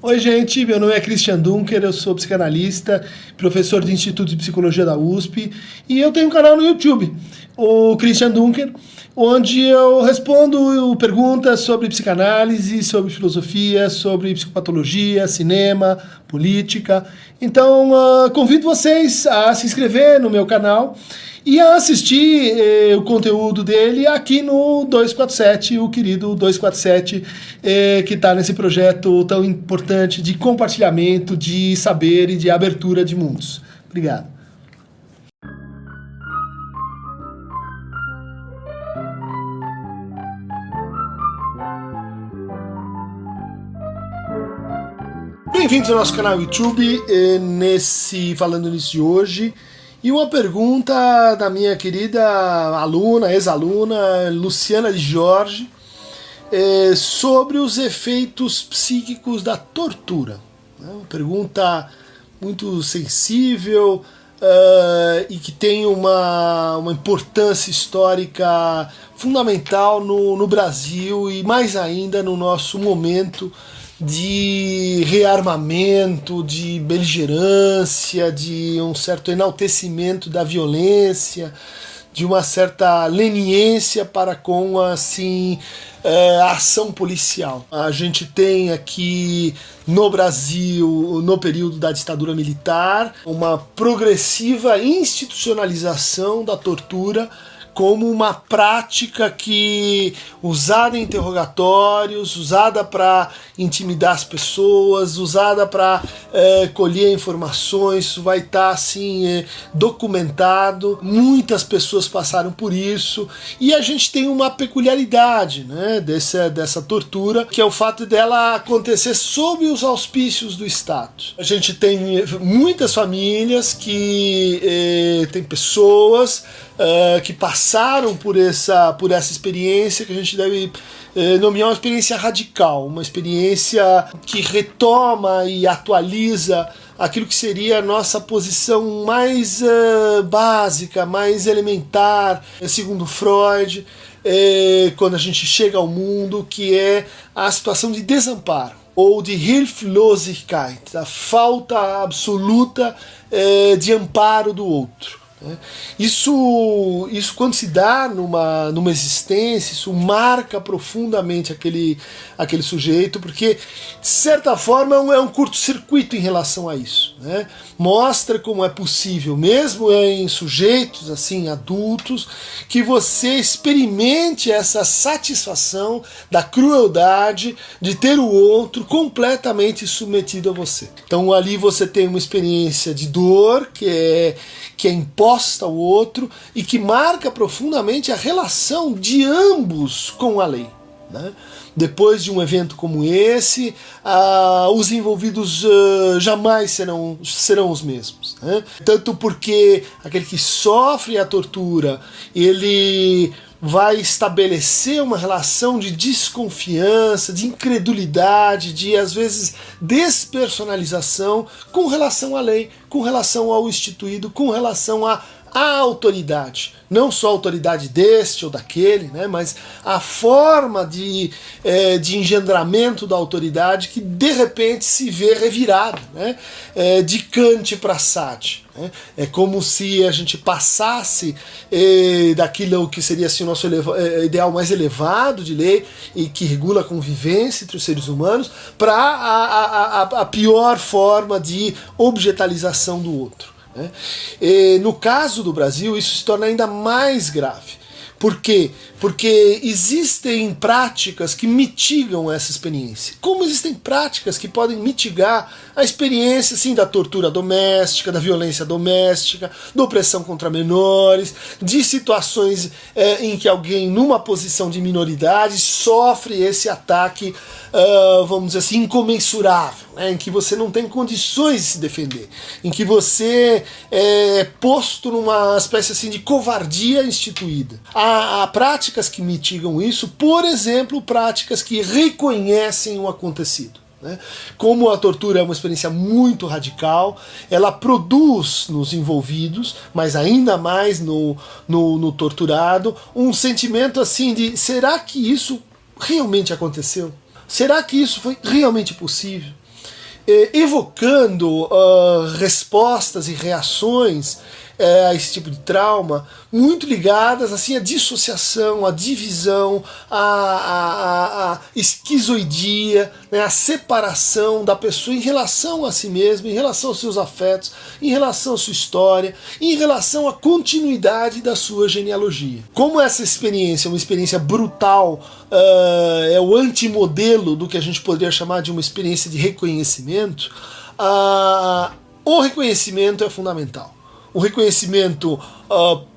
Oi, gente, meu nome é Christian Dunker, eu sou psicanalista, professor do Instituto de Psicologia da USP e eu tenho um canal no YouTube, o Christian Dunker, onde eu respondo perguntas sobre psicanálise, sobre filosofia, sobre psicopatologia, cinema, política. Então, convido vocês a se inscrever no meu canal e a assistir o conteúdo dele aqui no 247, o querido 247, que está nesse projeto tão importante de compartilhamento de saber e de abertura de mundos. Obrigado. Bem-vindos ao nosso canal YouTube, falando nisso de hoje. E uma pergunta da minha querida aluna, ex-aluna, Luciana de Jorge, sobre os efeitos psíquicos da tortura. Uma pergunta muito sensível e que tem uma importância histórica fundamental no Brasil e mais ainda no nosso momento de rearmamento, de beligerância, de um certo enaltecimento da violência, de uma certa leniência para com assim, a ação policial. A gente tem aqui no Brasil, no período da ditadura militar, uma progressiva institucionalização da tortura como uma prática que, usada em interrogatórios, usada para intimidar as pessoas, usada para colher informações, isso vai estar assim documentado. Muitas pessoas passaram por isso e a gente tem uma peculiaridade, né, dessa tortura, que é o fato dela acontecer sob os auspícios do Estado. A gente tem muitas famílias que tem pessoas que passaram por essa experiência que a gente deve nomear uma experiência radical, uma experiência que retoma e atualiza aquilo que seria a nossa posição mais básica, mais elementar, segundo Freud, quando a gente chega ao mundo, que é a situação de desamparo, ou de Hilflosigkeit, a falta absoluta de amparo do outro. Isso quando se dá numa existência, isso marca profundamente aquele sujeito, porque de certa forma é um curto-circuito em relação a isso, né? Mostra como é possível, mesmo em sujeitos assim adultos, que você experimente essa satisfação da crueldade de ter o outro completamente submetido a você. Então ali você tem uma experiência de dor que é imposta ao outro e que marca profundamente a relação de ambos com a lei, né? Depois de um evento como esse, os envolvidos jamais serão os mesmos, né? Tanto porque aquele que sofre a tortura, ele vai estabelecer uma relação de desconfiança, de incredulidade, de às vezes despersonalização com relação à lei, com relação ao instituído, com relação à autoridade. Não só a autoridade deste ou daquele, né, mas a forma de engendramento da autoridade que de repente se vê revirada, né, de Kant para Sade. Né. É como se a gente passasse daquilo que seria assim, o nosso ideal mais elevado de lei e que regula a convivência entre os seres humanos para a pior forma de objetalização do outro. No caso do Brasil, isso se torna ainda mais grave. Por quê? Porque existem práticas que mitigam essa experiência. Como existem práticas que podem mitigar a experiência assim, da tortura doméstica, da violência doméstica, da opressão contra menores, de situações em que alguém numa posição de minoridade sofre esse ataque, vamos dizer assim, incomensurável, né, em que você não tem condições de se defender, em que você é posto numa espécie assim, de covardia instituída. Há práticas que mitigam isso, por exemplo, práticas que reconhecem o acontecido. Né? Como a tortura é uma experiência muito radical, ela produz nos envolvidos, mas ainda mais no torturado, um sentimento assim de: será que isso realmente aconteceu? Será que isso foi realmente possível? evocando respostas e reações a esse tipo de trauma, muito ligadas assim à dissociação, à divisão, à esquizoidia, né, à separação da pessoa em relação a si mesma, em relação aos seus afetos, em relação à sua história, em relação à continuidade da sua genealogia. Como essa experiência é uma experiência brutal, é o antimodelo do que a gente poderia chamar de uma experiência de reconhecimento, o reconhecimento é fundamental. O reconhecimento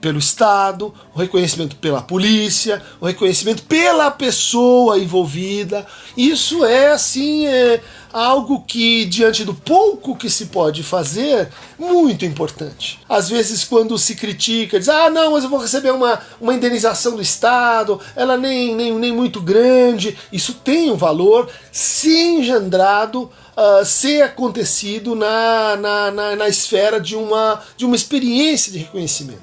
pelo Estado, o reconhecimento pela polícia, o reconhecimento pela pessoa envolvida. Isso é, assim, algo que, diante do pouco que se pode fazer, muito importante. Às vezes, quando se critica, diz, não, mas eu vou receber uma indenização do Estado, ela nem muito grande. Isso tem um valor se engendrado, ser acontecido na esfera de uma experiência de reconhecimento.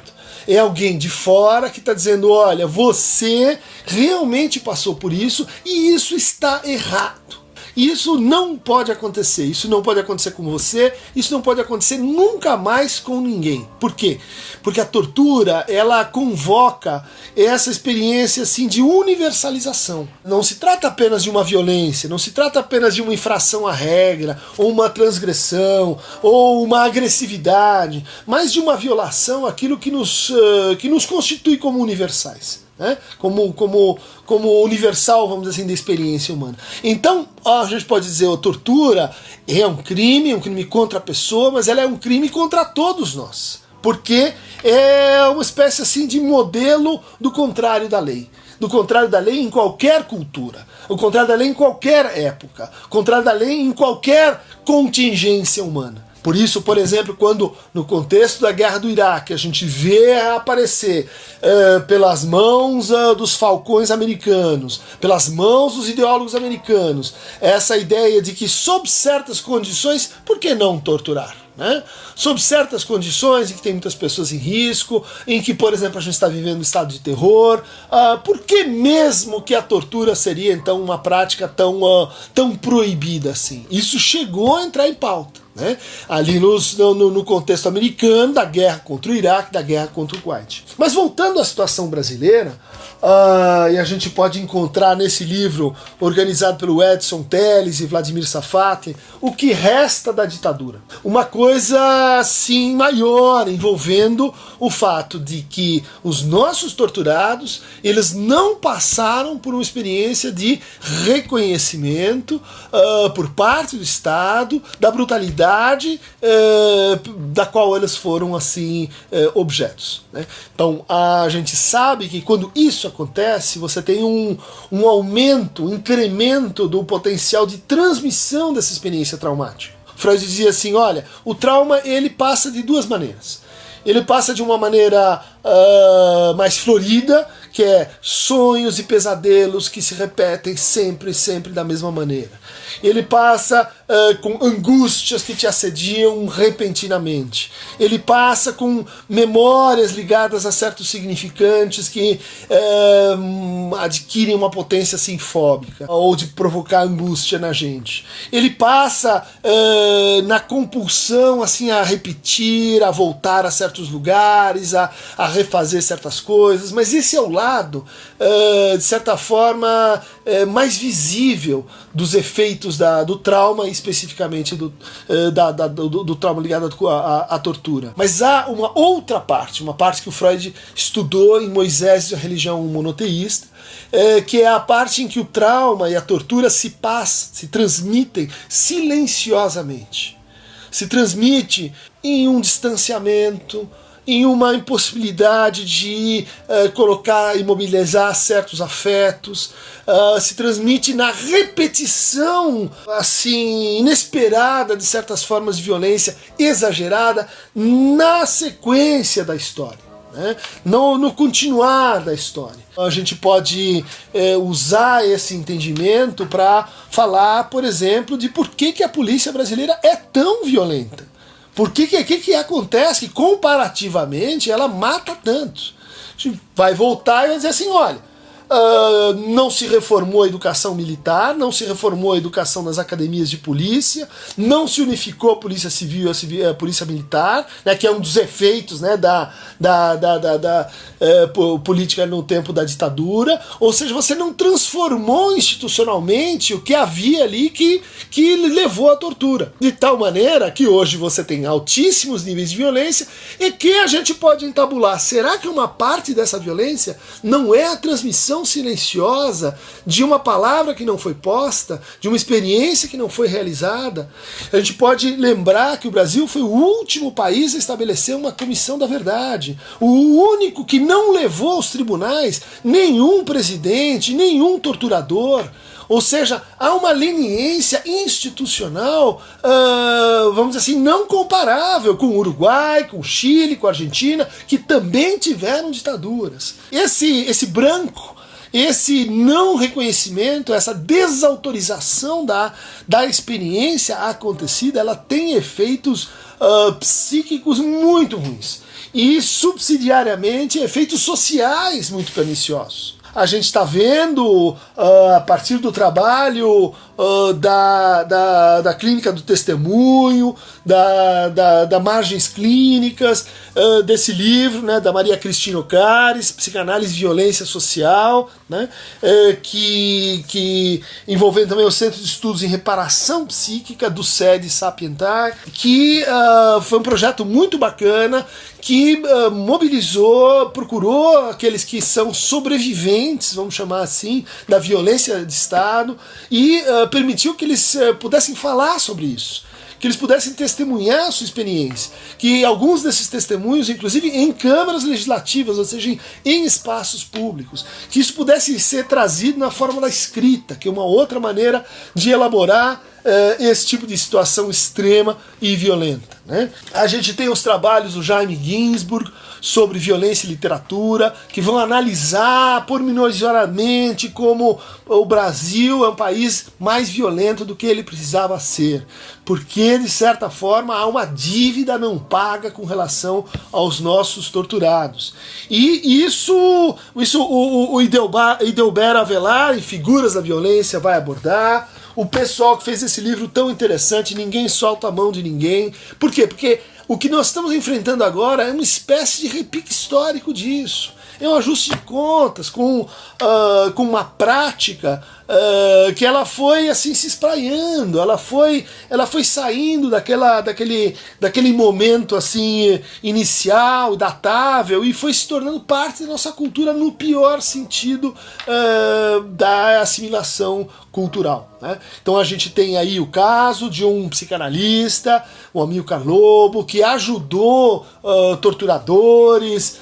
É alguém de fora que está dizendo, olha, você realmente passou por isso e isso está errado. Isso não pode acontecer, isso não pode acontecer com você, isso não pode acontecer nunca mais com ninguém. Por quê? Porque a tortura, ela convoca essa experiência assim de universalização. Não se trata apenas de uma violência, não se trata apenas de uma infração à regra, ou uma transgressão, ou uma agressividade, mas de uma violação àquilo que nos constitui como universais. Né? Como universal, vamos dizer assim, da experiência humana. Então, a gente pode dizer, a tortura é um crime contra a pessoa, mas ela é um crime contra todos nós, porque é uma espécie assim de modelo do contrário da lei. Do contrário da lei em qualquer cultura, o contrário da lei em qualquer época, o contrário da lei em qualquer contingência humana. Por isso, por exemplo, quando no contexto da guerra do Iraque a gente vê aparecer pelas mãos dos falcões americanos, pelas mãos dos ideólogos americanos, essa ideia de que sob certas condições, por que não torturar? Né? Sob certas condições em que tem muitas pessoas em risco, em que, por exemplo, a gente está vivendo um estado de terror, por que mesmo que a tortura seria então uma prática tão proibida assim? Isso chegou a entrar em pauta. Né? Ali no contexto americano, da guerra contra o Iraque, da guerra contra o Kuwait. Mas voltando à situação brasileira, e a gente pode encontrar nesse livro organizado pelo Edson Telles e Vladimir Safati, O que Resta da Ditadura. Uma coisa assim maior, envolvendo o fato de que os nossos torturados, eles não passaram por uma experiência de reconhecimento por parte do Estado da brutalidade da qual eles foram assim objetos. Né? Então a gente sabe que quando isso acontece, você tem um aumento, um incremento do potencial de transmissão dessa experiência traumática. Freud dizia assim, olha, o trauma ele passa de duas maneiras. Ele passa de uma maneira mais florida, que é sonhos e pesadelos que se repetem sempre da mesma maneira. Ele passa com angústias que te assediam repentinamente. Ele passa com memórias ligadas a certos significantes que adquirem uma potência assim fóbica, ou de provocar angústia na gente. Ele passa na compulsão assim a repetir, a voltar a certos lugares, a refazer certas coisas, mas esse é o lado, de certa forma, mais visível dos efeitos do trauma, especificamente do trauma ligado à tortura. Mas há uma outra parte, uma parte que o Freud estudou em Moisés e a religião monoteísta, que é a parte em que o trauma e a tortura se transmitem silenciosamente. Se transmite em um distanciamento, em uma impossibilidade de imobilizar certos afetos, se transmite na repetição assim inesperada de certas formas de violência exagerada na sequência da história, né? No continuar da história. A gente pode usar esse entendimento para falar, por exemplo, de por que a polícia brasileira é tão violenta. Por que acontece que, comparativamente, ela mata tanto? A gente vai voltar e vai dizer assim, olha, não se reformou a educação militar, não se reformou a educação nas academias de polícia, não se unificou a polícia civil e a polícia militar, né, que é um dos efeitos, né, da política no tempo da ditadura. Ou seja, você não transformou institucionalmente o que havia ali que levou à tortura. De tal maneira que hoje você tem altíssimos níveis de violência e que a gente pode entabular. Será que uma parte dessa violência não é a transmissão silenciosa de uma palavra que não foi posta, de uma experiência que não foi realizada? A gente pode lembrar que o Brasil foi o último país a estabelecer uma comissão da verdade, o único que não levou aos tribunais nenhum presidente, nenhum torturador. Ou seja, há uma leniência institucional, vamos dizer assim, não comparável com o Uruguai, com o Chile, com a Argentina, que também tiveram ditaduras. Esse branco, esse não reconhecimento, essa desautorização da experiência acontecida, ela tem efeitos psíquicos muito ruins. E, subsidiariamente, efeitos sociais muito perniciosos. A gente está vendo, a partir do trabalho da clínica do testemunho, da margens clínicas, desse livro, né, da Maria Cristina Ocares, Psicanálise e Violência Social, né, que envolvendo também o Centro de Estudos em Reparação Psíquica do SEDE Sapientar, que foi um projeto muito bacana, que mobilizou, procurou aqueles que são sobreviventes, vamos chamar assim, da violência de Estado, e permitiu que eles pudessem falar sobre isso, que eles pudessem testemunhar a sua experiência, que alguns desses testemunhos, inclusive em câmaras legislativas, ou seja, em espaços públicos, que isso pudesse ser trazido na forma da escrita, que é uma outra maneira de elaborar esse tipo de situação extrema e violenta, né? A gente tem os trabalhos do Jaime Ginsburg sobre violência e literatura, que vão analisar pormenorizadamente como o Brasil é um país mais violento do que ele precisava ser, porque, de certa forma, há uma dívida não paga com relação aos nossos torturados. E isso o Idelber Avelar, em Figuras da Violência, vai abordar. O pessoal que fez esse livro tão interessante, Ninguém Solta a Mão de Ninguém. Por quê? Porque o que nós estamos enfrentando agora é uma espécie de repique histórico disso. É um ajuste de contas com uma prática que ela foi assim se espraiando, ela foi saindo daquele momento assim inicial, datável, e foi se tornando parte da nossa cultura no pior sentido da assimilação cultural, né? Então a gente tem aí o caso de um psicanalista, o Amilcar Lobo, que ajudou torturadores,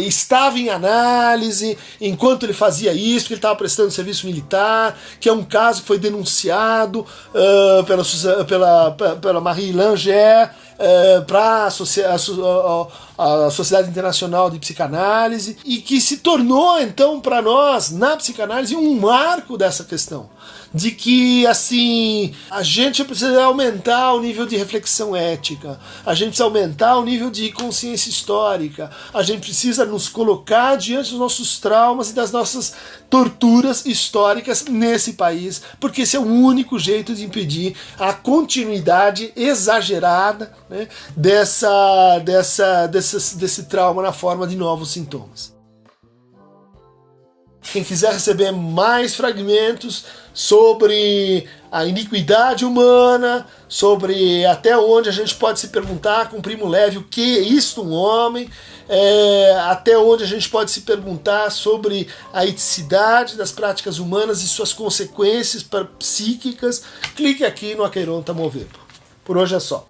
estava em análise enquanto ele fazia isso, porque ele estava prestando serviço militar, que é um caso que foi denunciado pela Marie Langer para a Sociedade Internacional de Psicanálise, e que se tornou então para nós na psicanálise um marco dessa questão de que assim a gente precisa aumentar o nível de reflexão ética, a gente precisa aumentar o nível de consciência histórica, a gente precisa nos colocar diante dos nossos traumas e das nossas torturas históricas nesse país, porque esse é o único jeito de impedir a continuidade exagerada, né, desse trauma na forma de novos sintomas. Quem quiser receber mais fragmentos sobre a iniquidade humana, sobre até onde a gente pode se perguntar com Primo Levi o que é isto um homem, até onde a gente pode se perguntar sobre a eticidade das práticas humanas e suas consequências psíquicas, clique aqui no Aqueironta Movebo. Por hoje é só.